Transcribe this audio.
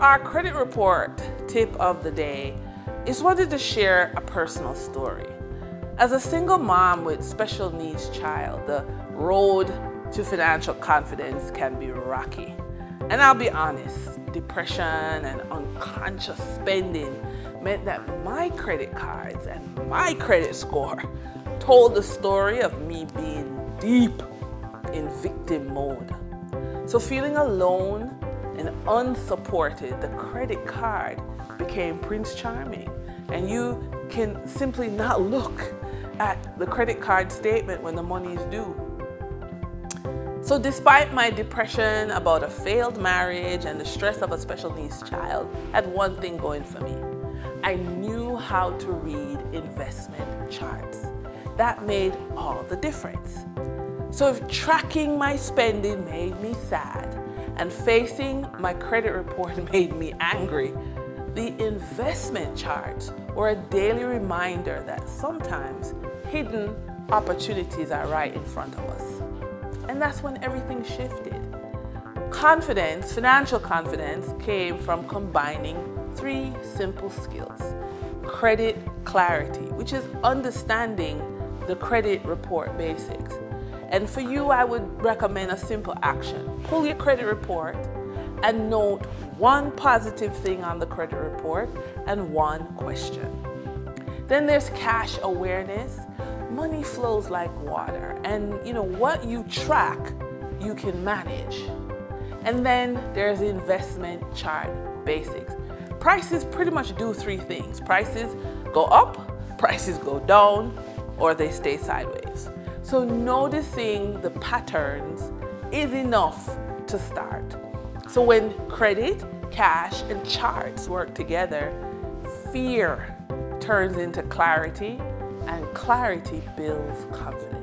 our credit report tip of the day, I just wanted to share a personal story. As a single mom with special needs child, the road to financial confidence can be rocky. And I'll be honest, depression and unconscious spending meant that my credit cards and my credit score told the story of me being deep in victim mode. So feeling alone and unsupported, the credit card became Prince Charming. And you can simply not look at the credit card statement when the money is due. So despite my depression about a failed marriage and the stress of a special needs child, I had one thing going for me. I knew how to read investment charts. That made all the difference. So if tracking my spending made me sad and facing my credit report made me angry, the investment charts were a daily reminder that sometimes hidden opportunities are right in front of us. And that's when everything shifted. Confidence, financial confidence, came from combining 3 simple skills. Credit clarity, which is understanding the credit report basics. And for you, I would recommend a simple action. Pull your credit report and note 1 positive thing on the credit report and 1 question. Then there's cash awareness. Money flows like water, and what you track, you can manage. And then there's investment chart basics. Prices pretty much do 3 things. Prices go up, prices go down, or they stay sideways. So noticing the patterns is enough to start. So when credit, cash, and charts work together, fear turns into clarity, and clarity builds confidence.